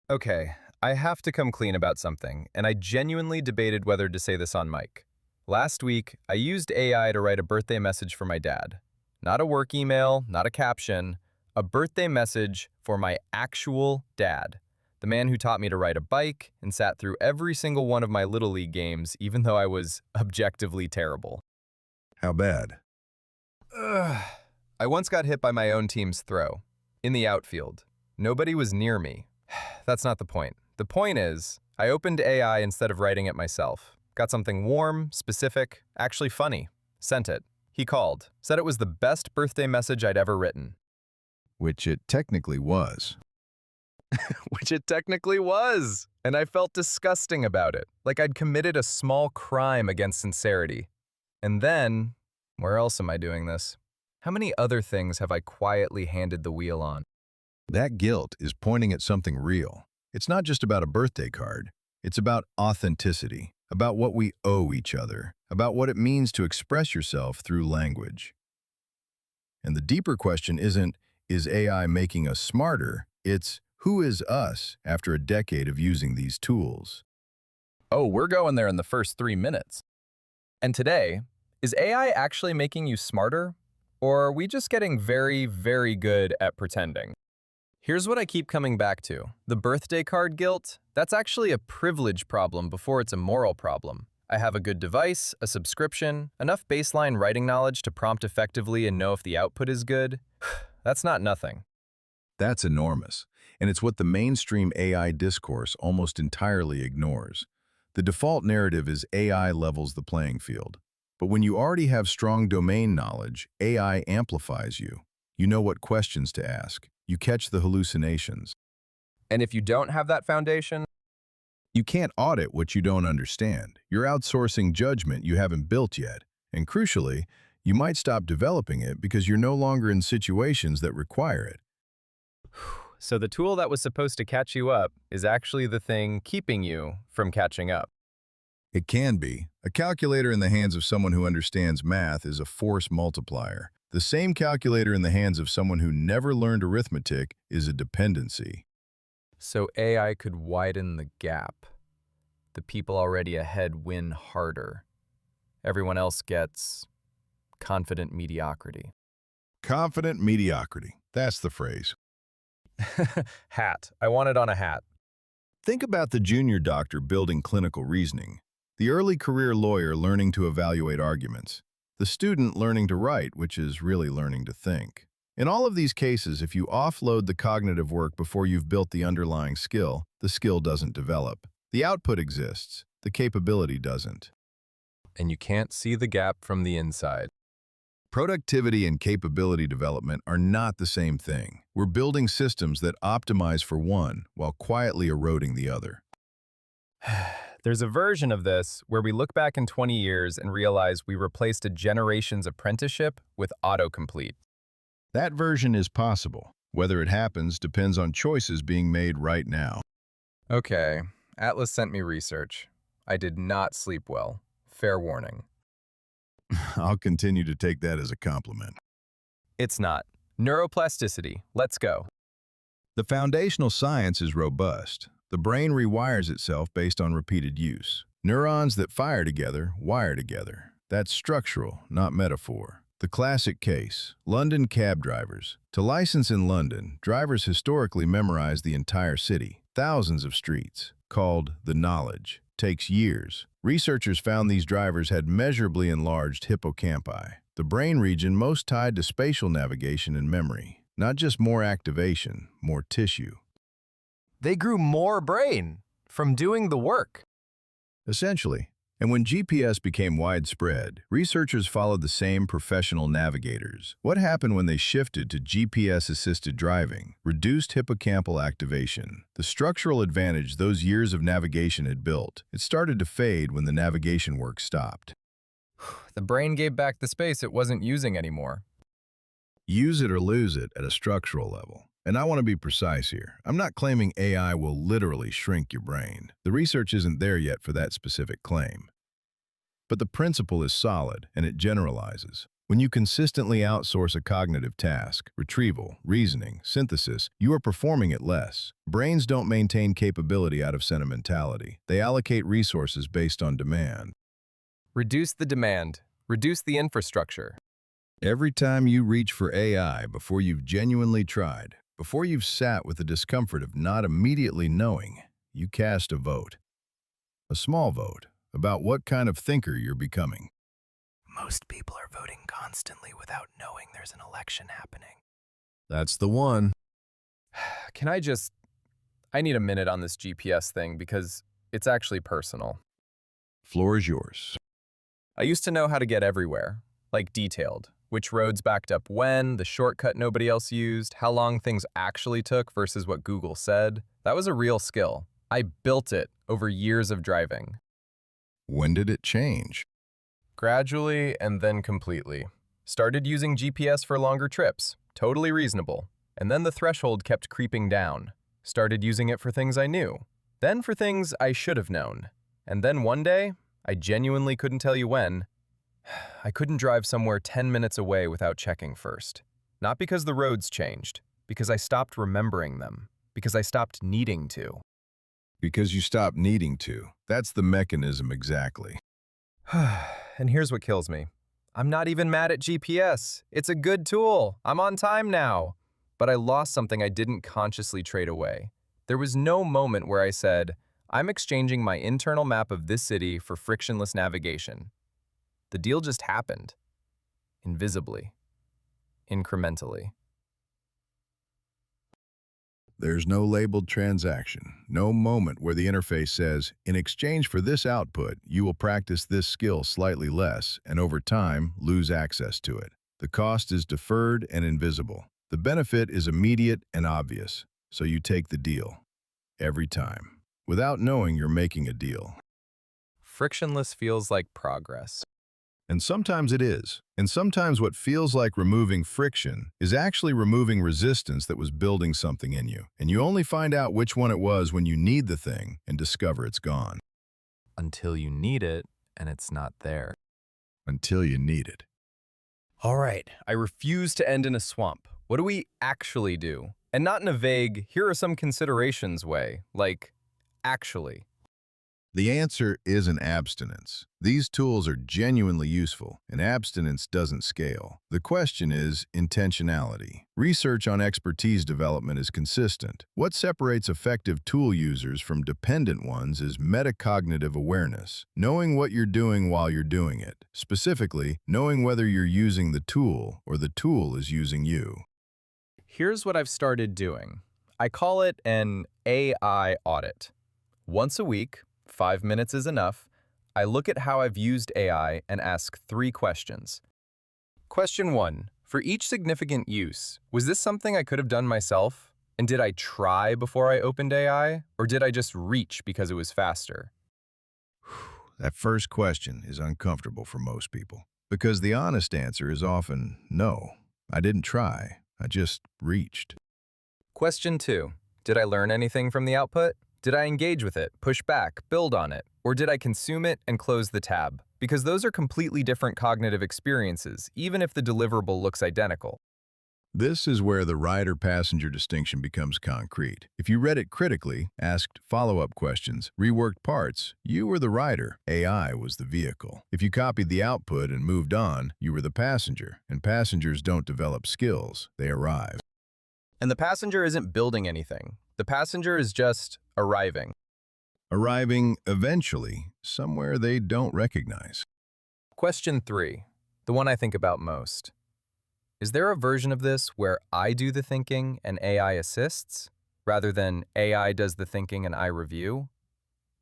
Okay, I have to come clean about something, and I genuinely debated whether to say this on mic. Last week, I used AI to write a birthday message for my dad. Not a work email, not a caption, a birthday message for my actual dad. The man who taught me to ride a bike and sat through every single one of my Little League games, even though I was objectively terrible. How bad? Ugh. I once got hit by my own team's throw. In the outfield. Nobody was near me. That's not the point. The point is, I opened AI instead of writing it myself. Got something warm, specific, actually funny. Sent it. He called. Said it was the best birthday message I'd ever written. Which it technically was. Which it technically was. And I felt disgusting about it. Like I'd committed a small crime against sincerity. And then, where else am I doing this? How many other things have I quietly handed the wheel on? That guilt is pointing at something real. It's not just about a birthday card. It's about authenticity, about what we owe each other, about what it means to express yourself through language. And the deeper question isn't, is AI making us smarter? It's, who is us after a decade of using these tools? Oh, we're going there in the first 3 minutes. And today, is AI actually making you smarter? Or are we just getting very, very good at pretending? Here's what I keep coming back to. The birthday card guilt, that's actually a privilege problem before it's a moral problem. I have a good device, a subscription, enough baseline writing knowledge to prompt effectively and know if the output is good. That's not nothing. That's enormous, and it's what the mainstream AI discourse almost entirely ignores. The default narrative is AI levels the playing field. But when you already have strong domain knowledge, AI amplifies you. You know what questions to ask. You catch the hallucinations. And if you don't have that foundation, You can't audit what you don't understand. You're outsourcing judgment you haven't built yet. And crucially, you might stop developing it because you're no longer in situations that require it. so the tool that was supposed to catch you up is actually the thing keeping you from catching up. It can be. A calculator in the hands of someone who understands math is a force multiplier. The same calculator in the hands of someone who never learned arithmetic is a dependency. So AI could widen the gap. The people already ahead win harder. Everyone else gets confident mediocrity. Confident mediocrity. That's the phrase. Hat. I want it on a hat. Think about the junior doctor building clinical reasoning, the early career lawyer learning to evaluate arguments, the student learning to write, which is really learning to think. In all of these cases, if you offload the cognitive work before you've built the underlying skill, the skill doesn't develop. The output exists, the capability doesn't. And you can't see the gap from the inside. Productivity and capability development are not the same thing. We're building systems that optimize for one while quietly eroding the other. There's a version of this where we look back in 20 years and realize we replaced a generation's apprenticeship with autocomplete. That version is possible. Whether it happens depends on choices being made right now. Okay, Atlas sent me research. I did not sleep well. Fair warning. I'll continue to take that as a compliment. It's not. Neuroplasticity. Let's go. The foundational science is robust. The brain rewires itself based on repeated use. Neurons that fire together wire together. That's structural, not metaphor. The classic case, London cab drivers. To license in London, drivers historically memorize the entire city, thousands of streets, called the knowledge. Takes years. Researchers found these drivers had measurably enlarged hippocampi, the brain region most tied to spatial navigation and memory. Not just more activation, more tissue. They grew more brain from doing the work. Essentially. And when GPS became widespread, researchers followed the same professional navigators. What happened when they shifted to GPS-assisted driving? Reduced hippocampal activation. The structural advantage those years of navigation had built, it started to fade when the navigation work stopped. The brain gave back the space it wasn't using anymore. Use it or lose it at a structural level. And I want to be precise here. I'm not claiming AI will literally shrink your brain. The research isn't there yet for that specific claim. But the principle is solid, and it generalizes. When you consistently outsource a cognitive task, retrieval, reasoning, synthesis, you are performing it less. Brains don't maintain capability out of sentimentality. They allocate resources based on demand. Reduce the demand. Reduce the infrastructure. Every time you reach for AI before you've genuinely tried, before you've sat with the discomfort of not immediately knowing, you cast a vote. A small vote about what kind of thinker you're becoming. Most people are voting constantly without knowing there's an election happening. That's the one. I need a minute on this GPS thing because it's actually personal. Floor is yours. I used to know how to get everywhere, like detailed, which roads backed up when, the shortcut nobody else used, how long things actually took versus what Google said. That was a real skill. I built it over years of driving. When did it change? Gradually and then completely. Started using GPS for longer trips, totally reasonable. And then the threshold kept creeping down. Started using it for things I knew, then for things I should have known. And then one day, I genuinely couldn't tell you when, I couldn't drive somewhere 10 minutes away without checking first. Not because the roads changed, because I stopped remembering them, because I stopped needing to. Because you stopped needing to. That's the mechanism exactly. And here's what kills me. I'm not even mad at GPS. It's a good tool. I'm on time now. But I lost something I didn't consciously trade away. There was no moment where I said, I'm exchanging my internal map of this city for frictionless navigation. The deal just happened. Invisibly. Incrementally. There's no labeled transaction, no moment where the interface says, in exchange for this output, you will practice this skill slightly less and over time lose access to it. The cost is deferred and invisible. The benefit is immediate and obvious, so you take the deal. Every time. Without knowing you're making a deal. Frictionless feels like progress. And sometimes it is. And sometimes what feels like removing friction is actually removing resistance that was building something in you. And you only find out which one it was when you need the thing and discover it's gone. Until you need it, and it's not there. Until you need it. All right, I refuse to end in a swamp. What do we actually do? And not in a vague, here are some considerations way, like, actually. The answer is an abstinence. These tools are genuinely useful, and abstinence doesn't scale. The question is intentionality. Research on expertise development is consistent. What separates effective tool users from dependent ones is metacognitive awareness, knowing what you're doing while you're doing it. Specifically, knowing whether you're using the tool or the tool is using you. Here's what I've started doing. I call it an AI audit. Once a week, 5 minutes is enough, I look at how I've used AI and ask 3 questions. Question 1. For each significant use, was this something I could have done myself? And did I try before I opened AI? Or did I just reach because it was faster? That first question is uncomfortable for most people, because the honest answer is often no. I didn't try, I just reached. Question 2. Did I learn anything from the output? Did I engage with it, push back, build on it? Or did I consume it and close the tab? Because those are completely different cognitive experiences, even if the deliverable looks identical. This is where the rider-passenger distinction becomes concrete. If you read it critically, asked follow-up questions, reworked parts, you were the rider. AI was the vehicle. If you copied the output and moved on, you were the passenger. And passengers don't develop skills, they arrive. And the passenger isn't building anything. The passenger is just arriving. Arriving eventually somewhere they don't recognize. Question 3, the one I think about most. Is there a version of this where I do the thinking and AI assists, rather than AI does the thinking and I review?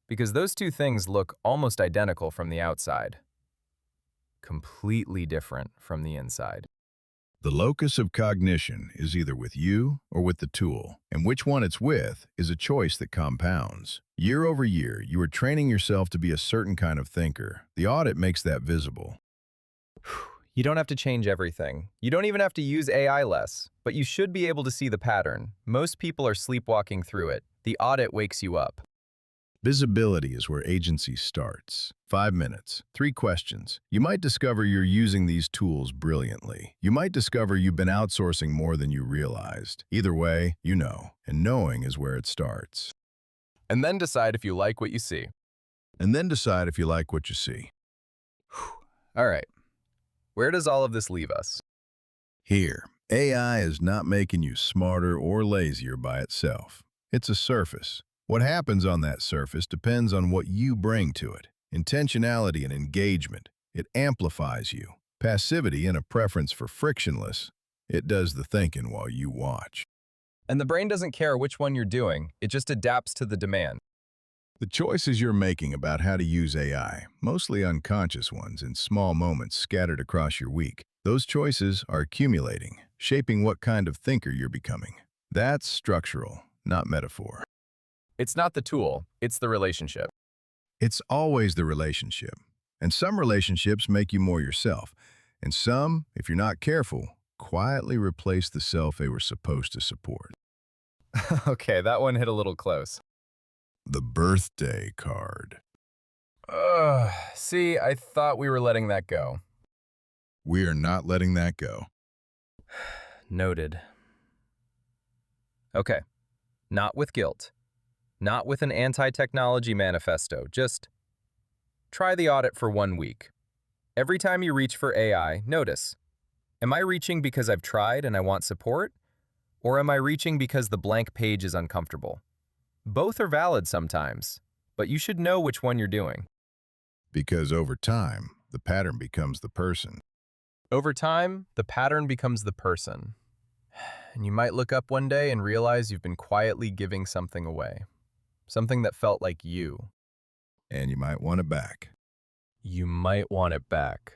Because those two things look almost identical from the outside. Completely different from the inside. The locus of cognition is either with you or with the tool, and which one it's with is a choice that compounds. Year over year, you are training yourself to be a certain kind of thinker. The audit makes that visible. You don't have to change everything. You don't even have to use AI less, but you should be able to see the pattern. Most people are sleepwalking through it. The audit wakes you up. Visibility is where agency starts. 5 minutes, 3 questions. You might discover you're using these tools brilliantly. You might discover you've been outsourcing more than you realized. Either way, you know, and knowing is where it starts. And then decide if you like what you see. And then decide if you like what you see. All right, where does all of this leave us? Here, AI is not making you smarter or lazier by itself. It's a surface. What happens on that surface depends on what you bring to it. Intentionality and engagement. It amplifies you. Passivity and a preference for frictionless. It does the thinking while you watch. And the brain doesn't care which one you're doing, it just adapts to the demand. The choices you're making about how to use AI, mostly unconscious ones in small moments scattered across your week, those choices are accumulating, shaping what kind of thinker you're becoming. That's structural, not metaphor. It's not the tool, it's the relationship. It's always the relationship. And some relationships make you more yourself. And some, if you're not careful, quietly replace the self they were supposed to support. Okay, that one hit a little close. The birthday card. See, I thought we were letting that go. We are not letting that go. Noted. Okay, not with guilt. Not with an anti-technology manifesto, just try the audit for 1 week. Every time you reach for AI, notice, am I reaching because I've tried and I want support? Or am I reaching because the blank page is uncomfortable? Both are valid sometimes, but you should know which one you're doing. Because over time, the pattern becomes the person. Over time, the pattern becomes the person. And you might look up one day and realize you've been quietly giving something away. Something that felt like you. And you might want it back. You might want it back.